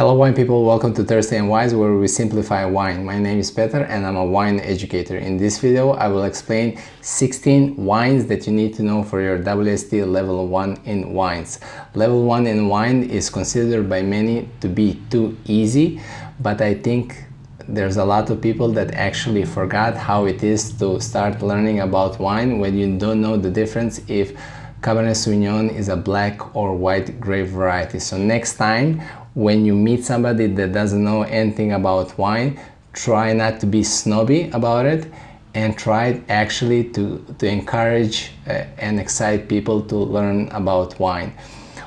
Hello wine people, welcome to Thursday and Wines, where we simplify wine. My name is Peter and I'm a wine educator. In this video I will explain 16 wines that you need to know for your WSET Level 1 in wines. Level 1 in wine is considered by many to be too easy, but I think there's a lot of people that actually forgot how it is to start learning about wine when you don't know the difference if Cabernet Sauvignon is a black or white grape variety. So next time when you meet somebody that doesn't know anything about wine, try not to be snobby about it and try actually to encourage and excite people to learn about wine.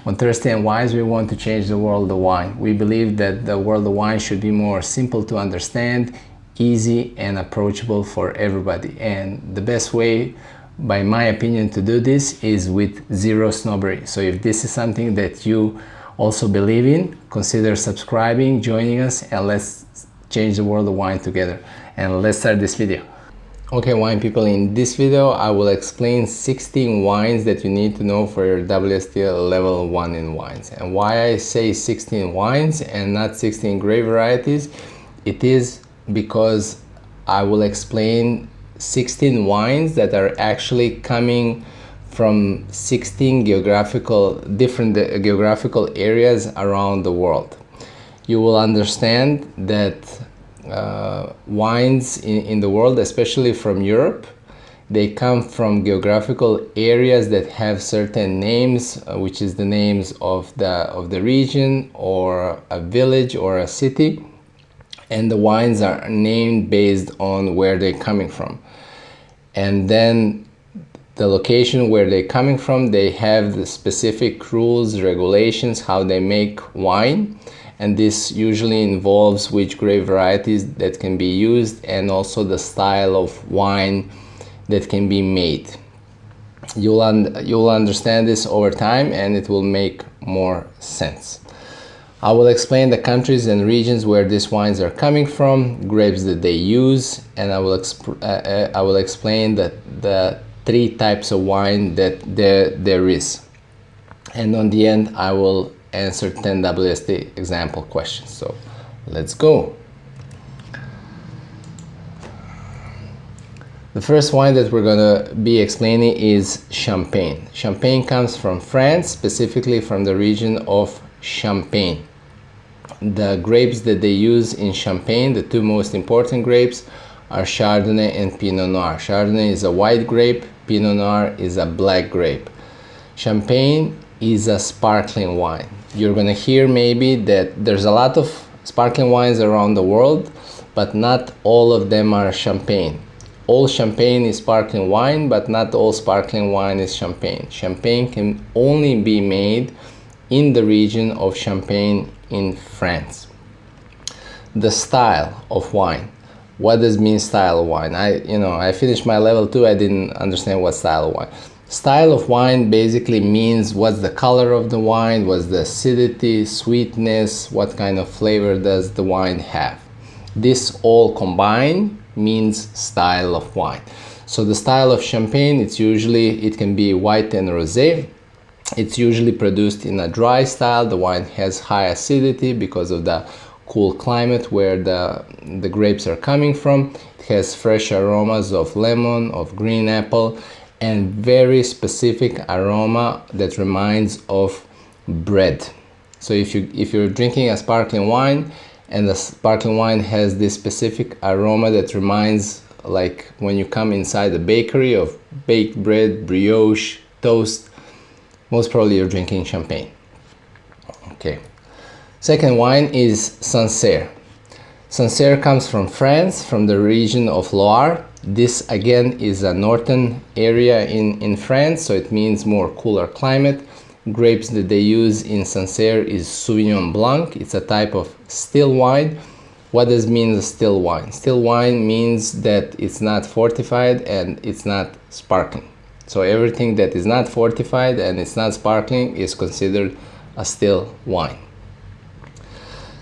On Thursday and Wines, we want to change the world of wine. We believe that the world of wine should be more simple to understand, easy and approachable for everybody. And the best way, by my opinion, to do this is with zero snobbery. So if this is something that you also believe in, consider subscribing, joining us, and let's change the world of wine together. And let's start this video. Okay, wine people, in this video I will explain 16 wines that you need to know for your WSET Level 1 in wines. And why I say 16 wines and not 16 grape varieties, it is because I will explain 16 wines that are actually coming from 16 different geographical areas around the world. You will understand that wines in the world, especially from Europe, they come from geographical areas that have certain names, which is the names of the region or a village or a city, and the wines are named based on where they're coming from. And then the location where they're coming from, they have the specific rules, regulations, how they make wine. And this usually involves which grape varieties that can be used and also the style of wine that can be made. You'll understand this over time and it will make more sense. I will explain the countries and regions where these wines are coming from, grapes that they use, and I will explain the 3 types of wine that there is. And on the end, I will answer 10 WSET example questions. So let's go. The first wine that we're gonna be explaining is Champagne. Champagne comes from France, specifically from the region of Champagne. The grapes that they use in Champagne, the 2 most important grapes, are Chardonnay and Pinot Noir. Chardonnay is a white grape, Pinot Noir is a black grape. Champagne is a sparkling wine. You're gonna hear maybe that there's a lot of sparkling wines around the world, but not all of them are Champagne. All Champagne is sparkling wine, but not all sparkling wine is Champagne. Champagne can only be made in the region of Champagne in France. The style of wine. What does mean style of wine? I finished my level 2, I didn't understand what style of wine. Style of wine basically means what's the color of the wine, what's the acidity, sweetness, what kind of flavor does the wine have. This all combined means style of wine. So the style of Champagne, it can be white and rosé. It's usually produced in a dry style. The wine has high acidity because of the cool climate where the grapes are coming from. It has fresh aromas of lemon, of green apple, and very specific aroma that reminds of bread. So if you're drinking a sparkling wine and the sparkling wine has this specific aroma that reminds, like when you come inside a bakery, of baked bread, brioche, toast, most probably you're drinking Champagne. Okay. Second wine is Sancerre. Sancerre comes from France, from the region of Loire. This again is a northern area in France, so it means more cooler climate. Grapes that they use in Sancerre is Sauvignon Blanc. It's a type of still wine. What does mean still wine? Still wine means that it's not fortified and it's not sparkling. So everything that is not fortified and it's not sparkling is considered a still wine.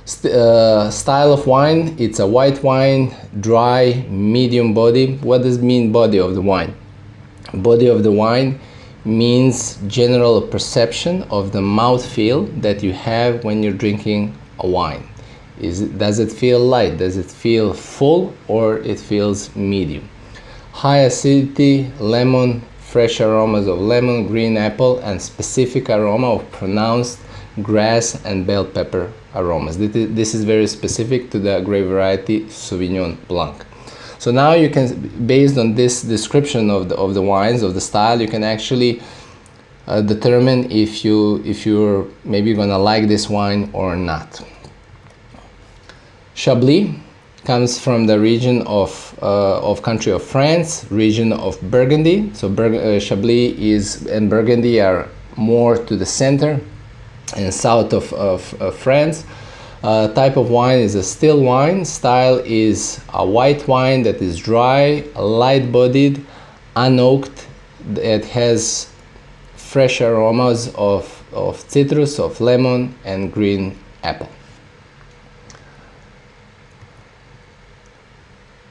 Style of wine, it's a white wine, dry, medium body. What does mean body of the wine? Body of the wine means general perception of the mouthfeel that you have when you're drinking a wine? Does it feel light? Does it feel full, or it feels medium? High acidity, lemon, fresh aromas of lemon, green apple, and specific aroma of pronounced grass and bell pepper aromas. This is very specific to the grape variety Sauvignon Blanc. So now you can, based on this description of the wines, of the style, you can actually determine if you're maybe gonna like this wine or not. Chablis comes from the region of country of France, region of Burgundy. So Chablis and Burgundy are more to the center and south of France. Type of wine is a still wine. Style is a white wine that is dry, light-bodied, unoaked. It has fresh aromas of citrus, of lemon, and green apple.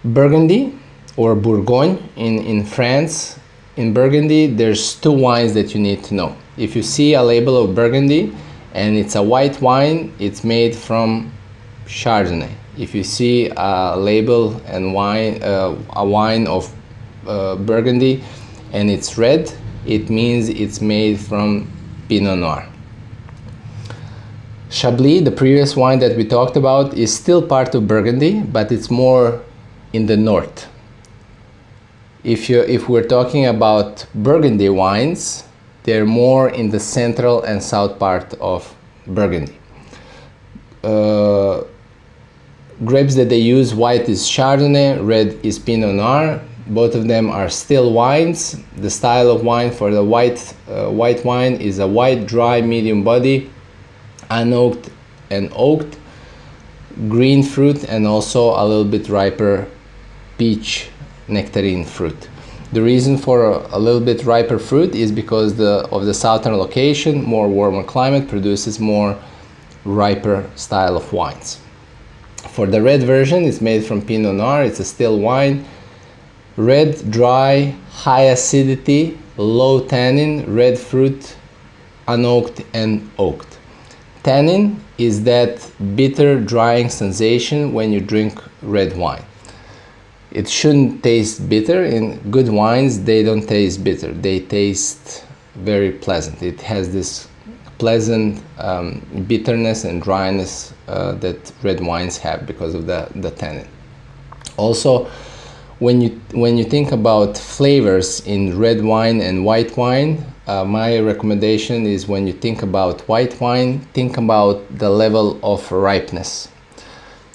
Burgundy, or Bourgogne in France. In Burgundy, there's two wines that you need to know. If you see a label of Burgundy and it's a white wine, it's made from Chardonnay. If you see a label and a wine of Burgundy and it's red, it means it's made from Pinot Noir. Chablis, the previous wine that we talked about, is still part of Burgundy, but it's more in the north. If we're talking about Burgundy wines, they're more in the central and south part of Burgundy. Grapes that they use, white is Chardonnay, red is Pinot Noir. Both of them are still wines. The style of wine for the white wine is a white, dry, medium body, unoaked and oaked, green fruit, and also a little bit riper peach nectarine fruit. The reason for a little bit riper fruit is because of the southern location, more warmer climate produces more riper style of wines. For the red version, it's made from Pinot Noir. It's a still wine. Red, dry, high acidity, low tannin, red fruit, unoaked and oaked. Tannin is that bitter, drying sensation when you drink red wine. It shouldn't taste bitter. In good wines, they don't taste bitter. They taste very pleasant. It has this pleasant bitterness and dryness that red wines have because of the tannin. Also, when you think about flavors in red wine and white wine, my recommendation is when you think about white wine, think about the level of ripeness.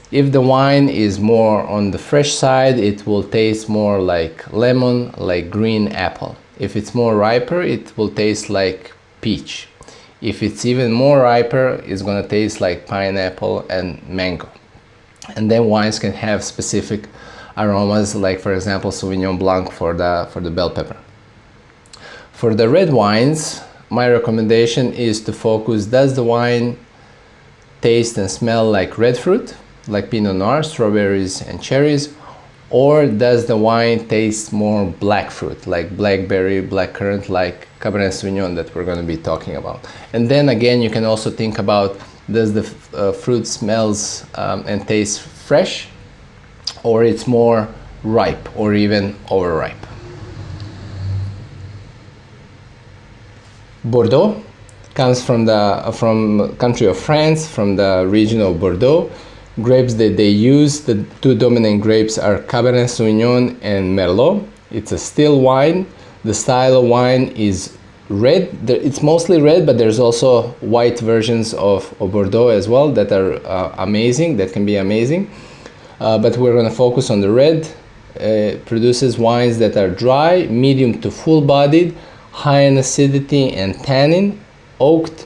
If the wine is more on the fresh side, it will taste more like lemon, like green apple. If it's more riper, it will taste like peach. If it's even more riper, it's gonna taste like pineapple and mango. And then wines can have specific aromas, like for example Sauvignon Blanc for the bell pepper. For the red wines, my recommendation is to focus, does the wine taste and smell like red fruit, like Pinot Noir, strawberries and cherries, or does the wine taste more black fruit, like blackberry, blackcurrant, like Cabernet Sauvignon that we're going to be talking about. And then again, you can also think about, does the fruit smells and tastes fresh, or it's more ripe or even overripe. Bordeaux comes from country of France, from the region of Bordeaux. Grapes that they use, the two dominant grapes are Cabernet Sauvignon and Merlot. It's a still wine. The style of wine is red. It's mostly red, but there's also white versions of Bordeaux as well that are amazing, that can be amazing. But we're going to focus on the red. Produces wines that are dry, medium to full-bodied, high in acidity and tannin, oaked,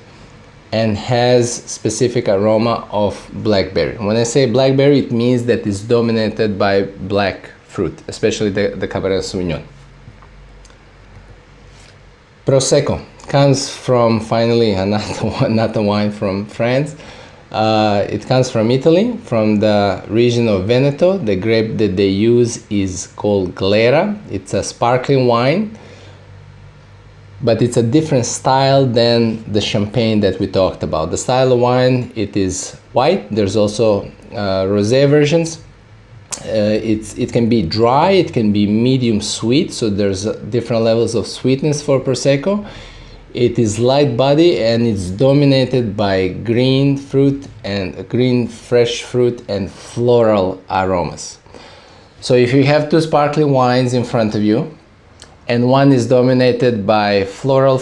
and has specific aroma of blackberry. When I say blackberry, it means that it's dominated by black fruit, especially the Cabernet Sauvignon. Prosecco comes from, finally, not a wine from France. It comes from Italy, from the region of Veneto. The grape that they use is called Glera. It's a sparkling wine. but it's a different style than the champagne that we talked about. The style of wine, it is white. There's also rosé versions. It can be dry, it can be medium sweet, so there's different levels of sweetness for Prosecco. It is light body and it's dominated by green fruit and green fresh fruit and floral aromas. So if you have two sparkling wines in front of you, and one is dominated by floral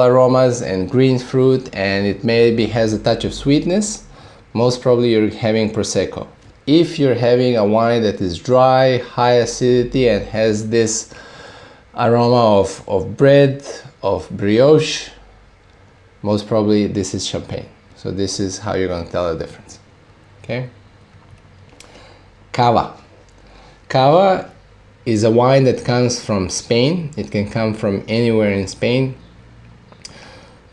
aromas and green fruit, and it maybe has a touch of sweetness, most probably you're having Prosecco. If you're having a wine that is dry, high acidity, and has this aroma of bread, of brioche, most probably this is champagne. So this is how you're going to tell the difference. Okay? Cava. Cava is a wine that comes from Spain. It can come from anywhere in Spain.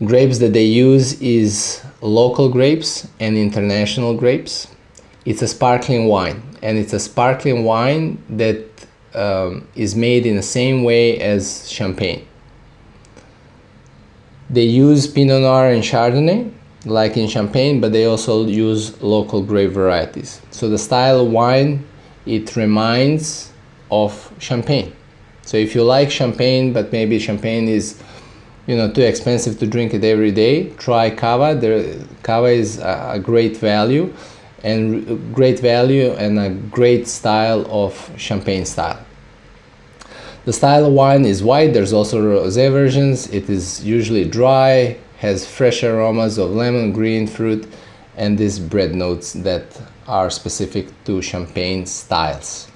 Grapes that they use is local grapes and international grapes. It's a sparkling wine, and it's a sparkling wine that is made in the same way as champagne. They use Pinot Noir and Chardonnay, like in champagne, but they also use local grape varieties. So the style of wine, it reminds of champagne. So if you like champagne, but maybe champagne is, you know, too expensive to drink it every day, try Cava. Cava is a great value and a great style of champagne style. The style of wine is white. There's also rosé versions. It is usually dry, has fresh aromas of lemon, green fruit, and these bread notes that are specific to champagne styles.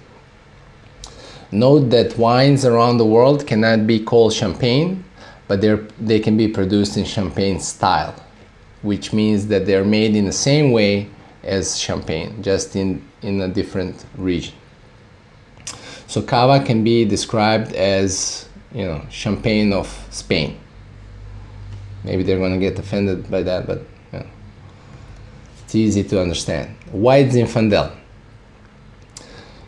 Note that wines around the world cannot be called champagne, but they can be produced in champagne style, which means that they're made in the same way as champagne, just in a different region. So Cava can be described as, you know, champagne of Spain. Maybe they're going to get offended by that, but you know, it's easy to understand. White Zinfandel.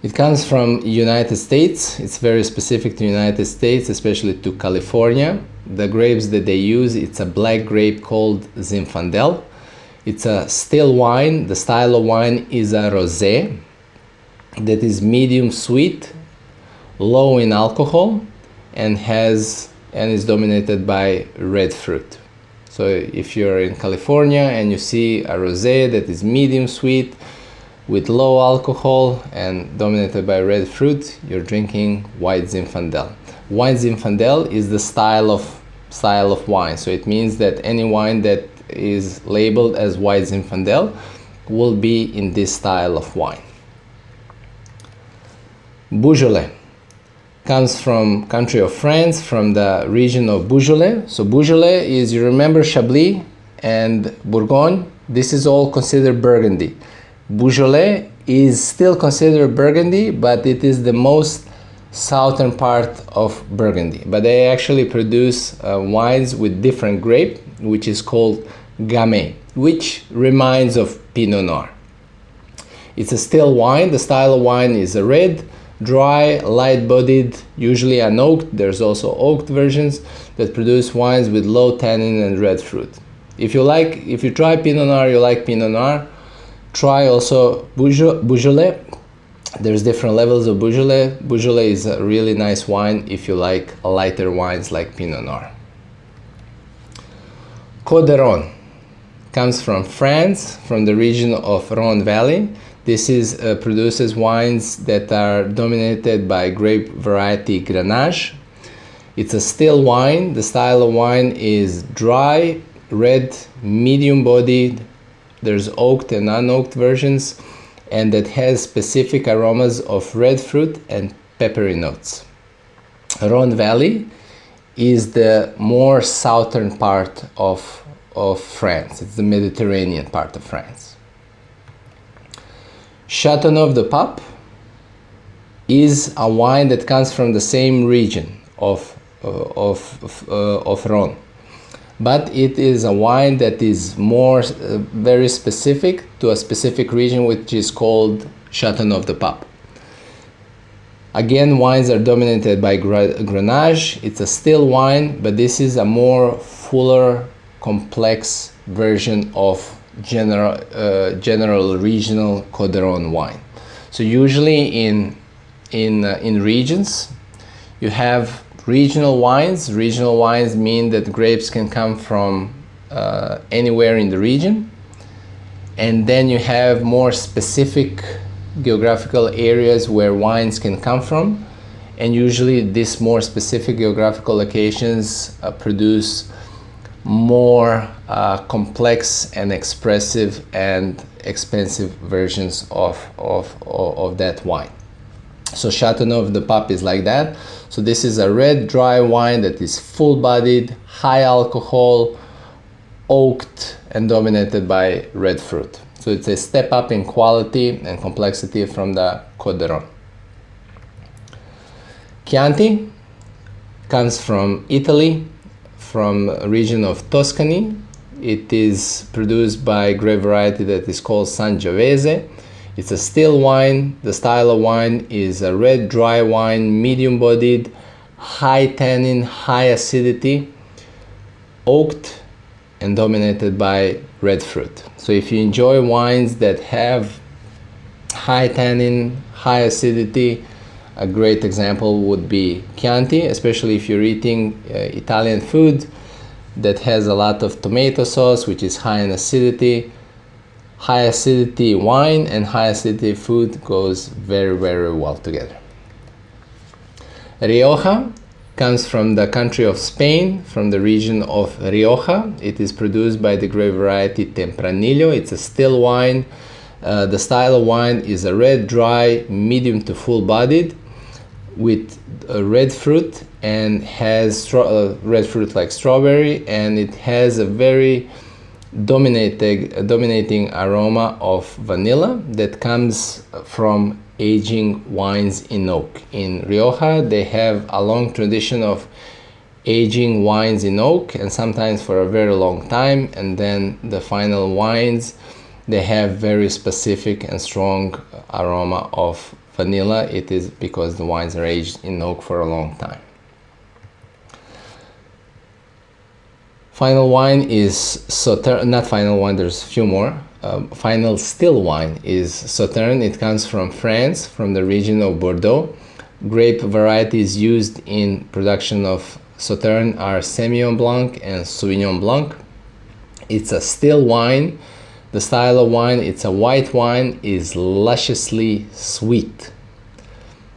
It comes from United States. It's very specific to United States, especially to California. The grapes that they use, it's a black grape called Zinfandel. It's a still wine. The style of wine is a rosé that is medium sweet, low in alcohol, and is dominated by red fruit. So if you're in California and you see a rosé that is medium sweet with low alcohol and dominated by red fruit, you're drinking white Zinfandel. White Zinfandel is the style of wine. So it means that any wine that is labeled as white Zinfandel will be in this style of wine. Beaujolais comes from country of France, from the region of Beaujolais. So Beaujolais is, you remember Chablis and Bourgogne, this is all considered Burgundy. Beaujolais is still considered Burgundy, but it is the most southern part of Burgundy. But they actually produce wines with different grape, which is called Gamay, which reminds of Pinot Noir. It's a still wine. The style of wine is a red, dry, light-bodied, usually unoaked. There's also oaked versions that produce wines with low tannin and red fruit. If you try Pinot Noir, you like Pinot Noir, try also Beaujolais. There's different levels of Beaujolais. Beaujolais is a really nice wine if you like lighter wines like Pinot Noir. Côte d'Aron comes from France, from the region of Rhone Valley. This produces wines that are dominated by grape variety Grenache. It's a still wine. The style of wine is dry, red, medium-bodied. There's oaked and unoaked versions, and that has specific aromas of red fruit and peppery notes. Rhone Valley is the more southern part of France. It's the Mediterranean part of France. Châteauneuf-du-Pape is a wine that comes from the same region of Rhone, but it is a wine that is more very specific to a specific region, which is called Châteauneuf-du-Pape. Again, wines are dominated by Grenache. It's a still wine, but this is a more fuller, complex version of general regional Côte d'Aron wine. So usually in regions, you have regional wines. Regional wines mean that grapes can come from anywhere in the region. And then you have more specific geographical areas where wines can come from. And usually these more specific geographical locations produce more complex and expressive and expensive versions of that wine. So Châteauneuf de Pape is like that. So this is a red dry wine that is full-bodied, high alcohol, oaked, and dominated by red fruit. So it's a step up in quality and complexity from the Côte d'Aron. Chianti comes from Italy, from a region of Tuscany. It is produced by a grape variety that is called Sangiovese. It's a still wine. The style of wine is a red dry wine, medium bodied, high tannin, high acidity, oaked, and dominated by red fruit. So if you enjoy wines that have high tannin, high acidity, a great example would be Chianti, especially if you're eating Italian food that has a lot of tomato sauce, which is high in acidity. High acidity wine and high acidity food goes very, very well together. Rioja comes from the country of Spain, from the region of Rioja. It is produced by the grape variety Tempranillo. It's a still wine. The style of wine is a red dry, medium to full-bodied, with red fruit, and has red fruit like strawberry, and it has a very dominating aroma of vanilla that comes from aging wines in oak. In Rioja, they have a long tradition of aging wines in oak, and sometimes for a very long time, and then the final wines, they have very specific and strong aroma of vanilla. It is because the wines are aged in oak for a long time. Final wine is Sauterne, not final wine, there's a few more. Final still wine is Sauterne. It comes from France, from the region of Bordeaux. Grape varieties used in production of Sauterne are Semillon Blanc and Sauvignon Blanc. It's a still wine. The style of wine, it's a white wine, is lusciously sweet.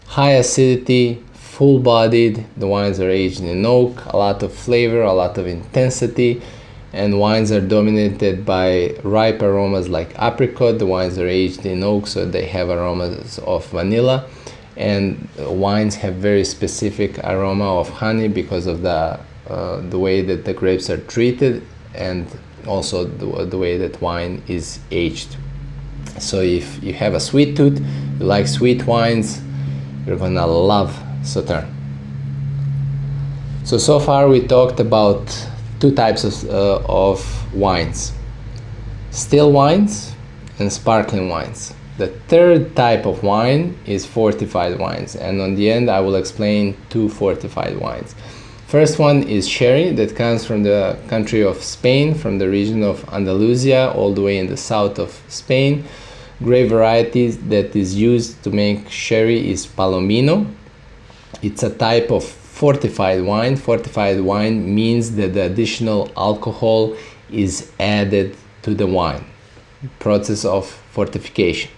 High acidity, full-bodied. The wines are aged in oak, a lot of flavor, a lot of intensity, and wines are dominated by ripe aromas like apricot. The wines are aged in oak, so they have aromas of vanilla, and wines have very specific aroma of honey because of the way that the grapes are treated, and also the way that wine is aged. So if you have a sweet tooth, you like sweet wines, you're gonna love Sauterne. So far we talked about two types of wines: still wines and sparkling wines. The third type of wine is fortified wines, and on the end I will explain two fortified wines. First one is sherry, that comes from the country of Spain, from the region of Andalusia, all the way in the south of Spain. Grape varieties that is used to make sherry is Palomino. It's a type of fortified wine. Fortified wine means that the additional alcohol is added to the wine. Process of fortification.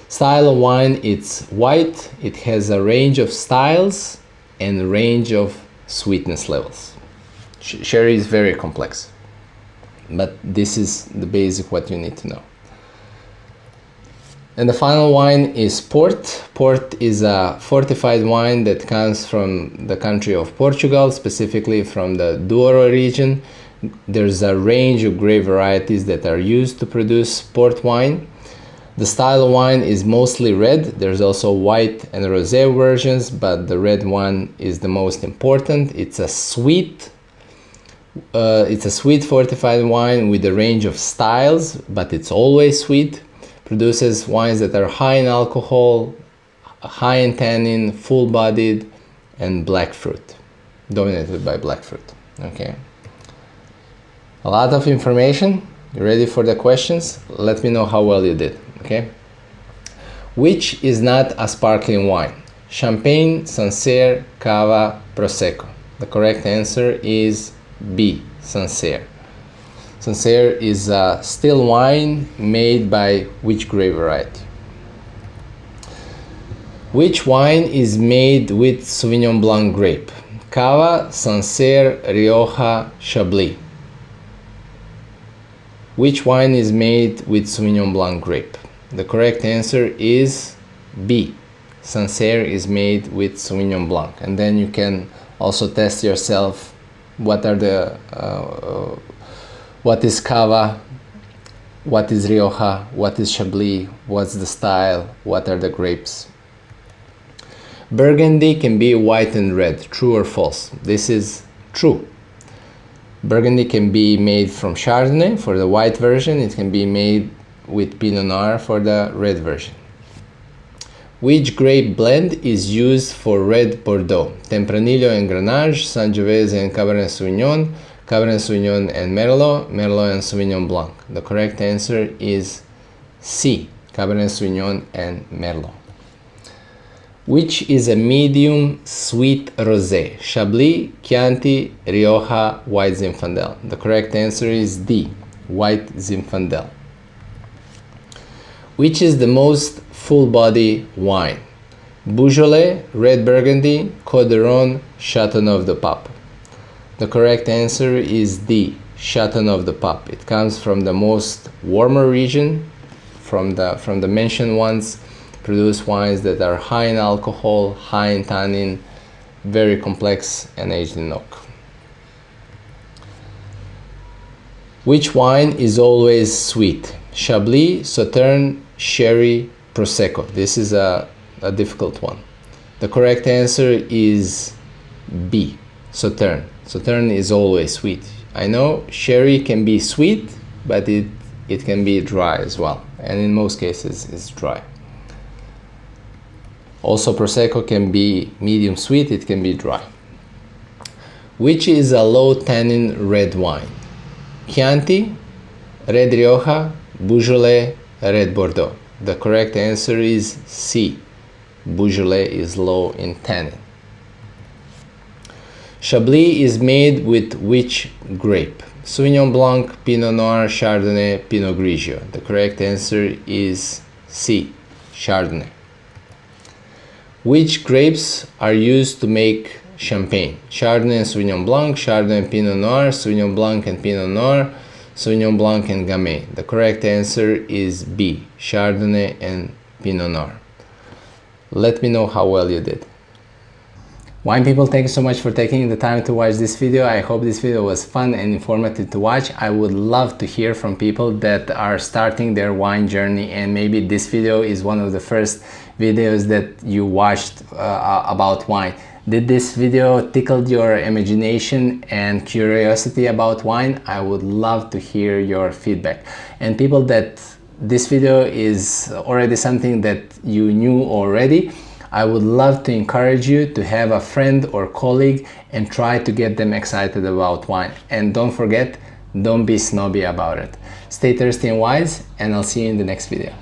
Style of wine, it's white. It has a range of styles and a range of sweetness levels. Sherry is very complex, but this is the basic what you need to know. And the final wine is port. Port is a fortified wine that comes from the country of Portugal, specifically from the Douro region. There's a range of grape varieties that are used to produce port wine. The style of wine is mostly red. There's also white and rosé versions, but the red one is the most important. It's a sweet fortified wine with a range of styles, but it's always sweet. Produces wines that are high in alcohol, high in tannin, full-bodied, and black fruit, dominated by black fruit. Okay. A lot of information. You ready for the questions? Let me know how well you did. Okay. Which is not a sparkling wine? Champagne, Sancerre, Cava, Prosecco. The correct answer is B, Sancerre. Sancerre is a still wine made by which grape variety? Which wine is made with Sauvignon Blanc grape? Cava, Sancerre, Rioja, Chablis. Which wine is made with Sauvignon Blanc grape? The correct answer is B. Sancerre is made with Sauvignon Blanc. And then you can also test yourself what are the what is Cava, what is Rioja, what is Chablis, what's the style, what are the grapes. Burgundy can be white and red, true or false? This is true. Burgundy can be made from Chardonnay for the white version. It can be made with Pinot Noir for the red version. Which grape blend is used for red Bordeaux? Tempranillo and Grenache, Sangiovese and Cabernet Sauvignon, Cabernet Sauvignon and Merlot, Merlot and Sauvignon Blanc. The correct answer is C, Cabernet Sauvignon and Merlot. Which is a medium sweet rosé? Chablis, Chianti, Rioja, White Zinfandel. The correct answer is D, White Zinfandel. Which is the most full-body wine? Beaujolais, Red Burgundy, Côte d'Aron, Châteauneuf-du-Pape. The correct answer is D, Châteauneuf-du-Pape. It comes from the most warmer region, from the mentioned ones. Produce wines that are high in alcohol, high in tannin, very complex, and aged in oak. Which wine is always sweet? Chablis, Sauterne, Sherry, Prosecco. This is a difficult one. The correct answer is B, Sauterne. Sauterne is always sweet. I know Sherry can be sweet, but it can be dry as well, and in most cases it's dry. Also, Prosecco can be medium sweet, it can be dry. Which is a low tannin red wine? Chianti, Red Rioja, Beaujolais, Red Bordeaux. The correct answer is C. Beaujolais is low in tannin. Chablis is made with which grape? Sauvignon Blanc, Pinot Noir, Chardonnay, Pinot Grigio. The correct answer is C. Chardonnay. Which grapes are used to make champagne? Chardonnay and Sauvignon Blanc, Chardonnay and Pinot Noir, Sauvignon Blanc and Pinot Noir, Sauvignon Blanc and Gamay. The correct answer is B, Chardonnay and Pinot Noir. Let me know how well you did. Wine people, thank you so much for taking the time to watch this video. I hope this video was fun and informative to watch. I would love to hear from people that are starting their wine journey, and maybe this video is one of the first videos that you watched about wine. Did this video tickle your imagination and curiosity about wine? I would love to hear your feedback. And people that this video is already something that you knew already, I would love to encourage you to have a friend or colleague and try to get them excited about wine. And don't forget, don't be snobby about it. Stay thirsty and wise, and I'll see you in the next video.